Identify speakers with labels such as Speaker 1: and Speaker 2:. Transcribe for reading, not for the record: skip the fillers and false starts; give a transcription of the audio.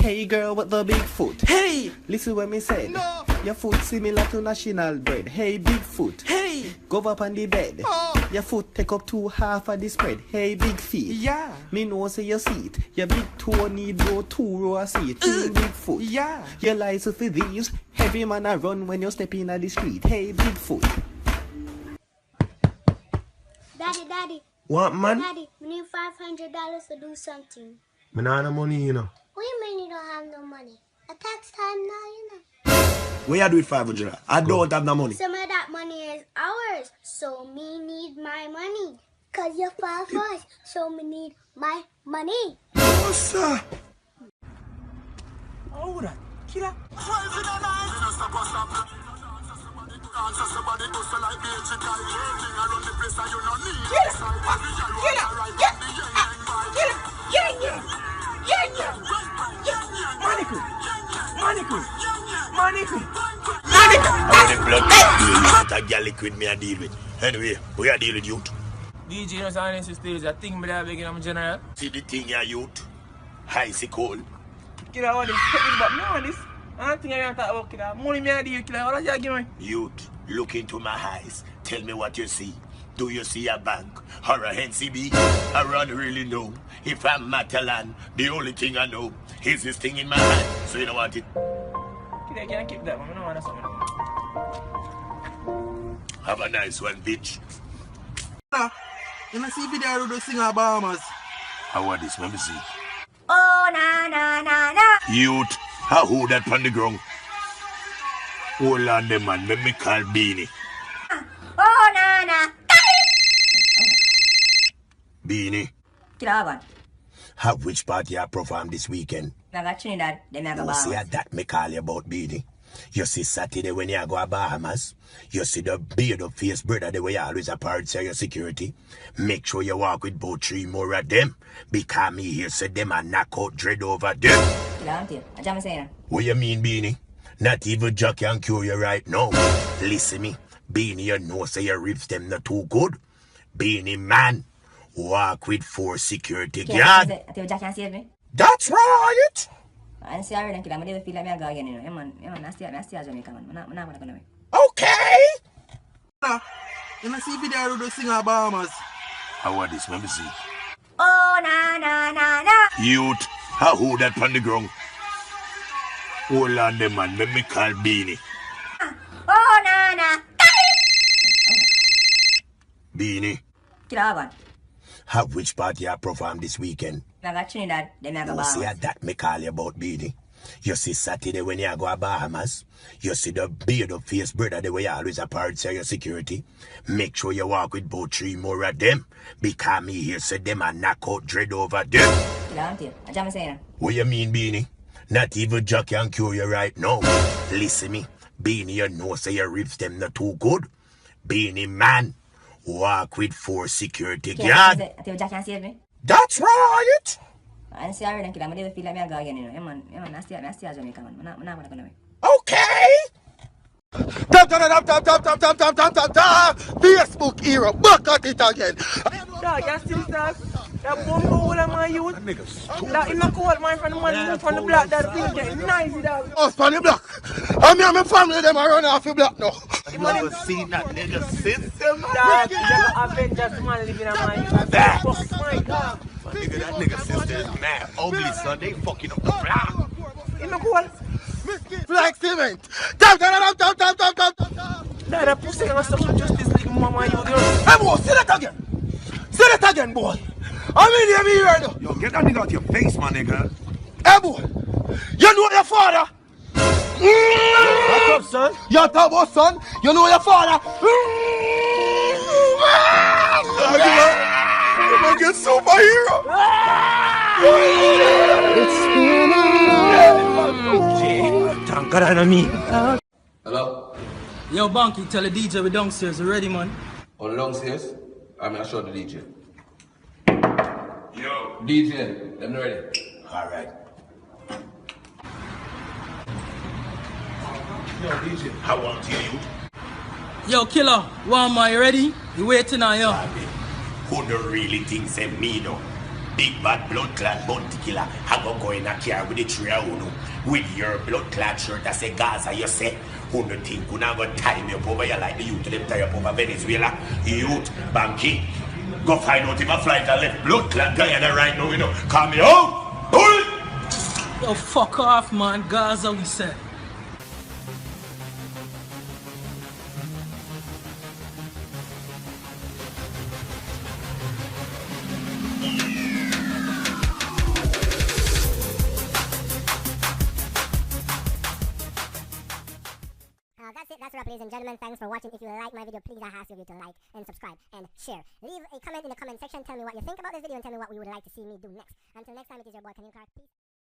Speaker 1: Hey girl with the big foot.
Speaker 2: Hey!
Speaker 1: Listen what me said.
Speaker 2: No!
Speaker 1: Your foot similar to national bread. Hey big foot.
Speaker 2: Hey!
Speaker 1: Go up on the bed.
Speaker 2: Oh!
Speaker 1: Your foot take up 2/2 of the spread. Hey big feet.
Speaker 2: Yeah!
Speaker 1: Me know say your seat. Your big toe need go 2 row of seat. Big foot.
Speaker 2: Yeah!
Speaker 1: Your license for these. Every man a run when you step in the street. Hey big foot.
Speaker 3: Daddy.
Speaker 4: What, man?
Speaker 3: Daddy, we need $500 to do something.
Speaker 4: Me nah no money, you know.
Speaker 3: What do you mean you don't have no money? A tax time now, you know.
Speaker 4: Where you do with 500? I don't have no money.
Speaker 3: Some of that money is ours, so me need my money. Cause you're 5 us, so me need my money.
Speaker 4: Oh, sir.
Speaker 2: Oh, that killer.
Speaker 4: Liquid me I deal with. Anyway, we are dealing with youth.
Speaker 2: DJ, you know, honest still is a thing, but I'm begging, I'm general.
Speaker 4: See the thing ya youth. High cold.
Speaker 2: Killer, I want this, but no, this. I don't think I want to talk about killer. Money me I deal, killer. What does you give me?
Speaker 4: Youth, look into my eyes. Tell me what you see. Do you see a bank or a NCB? I don't really know. If I'm Matalan, the only thing I know is this thing in my hand. So you don't want it?
Speaker 2: Killer, I can't keep that, man. I don't want something.
Speaker 4: Have a nice one, bitch.
Speaker 5: You know see video of those singer Bahamas.
Speaker 4: How are this? Let me see.
Speaker 3: Oh, na.
Speaker 4: Youth, how hold that on the ground? Hold on them man, let me call Beanie.
Speaker 3: Oh, na.
Speaker 4: Beanie,
Speaker 6: Killer,
Speaker 4: have which party I perform this weekend?
Speaker 6: I got Trinidad, then I got
Speaker 4: You see
Speaker 6: Bahamas.
Speaker 4: that me call you about Beanie. You see Saturday when you go to Bahamas. You see the beard up face brother the way you always a part of your security. Make sure you walk with about 3 more of them. Because me here say them and knock out dread over them.
Speaker 6: Killer, auntie, what am I saying?
Speaker 4: What you mean, Beanie? Not even Jack can cure you right now. Listen me, Beanie, you know say your ribs them not too good. Beanie man, walk with 4 security guards.
Speaker 6: I think Jack can save me.
Speaker 4: That's right!
Speaker 6: I see already, killer. I never feel like I go again, you know. Yeah, man, I stay at Jamaica, man. I'm not going to go.
Speaker 4: Okay!
Speaker 5: You know see video of those singer Bahamas.
Speaker 4: How are this? Let me see.
Speaker 3: Oh, na.
Speaker 4: Youth, how hold that on the ground? Hold on them man, let me call Beanie.
Speaker 3: Oh, na.
Speaker 4: Beanie,
Speaker 6: Killer,
Speaker 4: have which party I perform this weekend?
Speaker 6: I got Trinidad, then I got
Speaker 4: You see
Speaker 6: Bahamas.
Speaker 4: that me call you about Beanie. You see Saturday when you go to Bahamas. You see the beard up face brother the way you always a part of your security. Make sure you walk with about 3 more of them. Because me here say them and knock out dread over them.
Speaker 6: Killer, auntie, what am I saying?
Speaker 4: What you mean, Beanie? Not even Jack can cure you right now. Listen me, Beanie, you know say your ribs them not too good. Beanie man, walk with 4 security guards.
Speaker 6: I think Jack can save me.
Speaker 4: That's right!
Speaker 6: I see already, killer. I never feel like I go again, you know. Yeah, man, I stay at Jamaica, man. I'm not going to go.
Speaker 4: Okay!
Speaker 5: Tap. Facebook era, back at it again.
Speaker 2: Dog, you still talk? That bumbo all of my youth. That in the cold, man, from the man from the block, that thing getting nice, dog.
Speaker 5: Us on the block. I mean, my family, them are running off the block now.
Speaker 4: You never seen that nigga system?
Speaker 2: Dog, you have Avengers man living on my youth.
Speaker 4: That.
Speaker 2: Fuck my dog.
Speaker 4: Nigga, that nigga sister is mad ugly, son. They fucking up the block.
Speaker 2: In the cold.
Speaker 5: Like cement. Tap.
Speaker 2: Dog, that pussy and social justice league, mama, you.
Speaker 5: Hey, boy, say that again. Say that again, boy. I mean, you hear me?
Speaker 4: Yo, get that nigga out your face, my nigga.
Speaker 5: Hey, boy. You know your father?
Speaker 4: What's up, son?
Speaker 5: You talk about son? You know your father?
Speaker 4: You might get superhero.
Speaker 2: Thank God on me.
Speaker 7: Hello?
Speaker 2: Yo, Banky, tell the DJ we downstairs already, man.
Speaker 7: On the downstairs? I show the DJ.
Speaker 4: Yo.
Speaker 7: DJ, them ready?
Speaker 4: All right.
Speaker 7: Yo, DJ.
Speaker 4: I want you.
Speaker 2: Yo, killer, one man, you ready? You waiting on you.
Speaker 4: Who the really thinks say me though? Big bad blood clot bounty killer. I go in a car with the three of you with your blood clot shirt that say Gaza, you say. Who do you think you not gonna tie me up over here like the youth them tie up over Venezuela? Youth, Banky. Go find out if a flight that left blood clot Guyana right now, you know. Call me out! Bull!
Speaker 2: Yo, fuck off, man. Gaza, we said.
Speaker 3: That's a wrap, ladies and gentlemen. Thanks for watching. If you like my video, please I ask you to like and subscribe and share. Leave a comment in the comment section. Tell me what you think about this video and tell me what we would like to see me do next. Until next time, it is your boy Kenny Clark. Peace.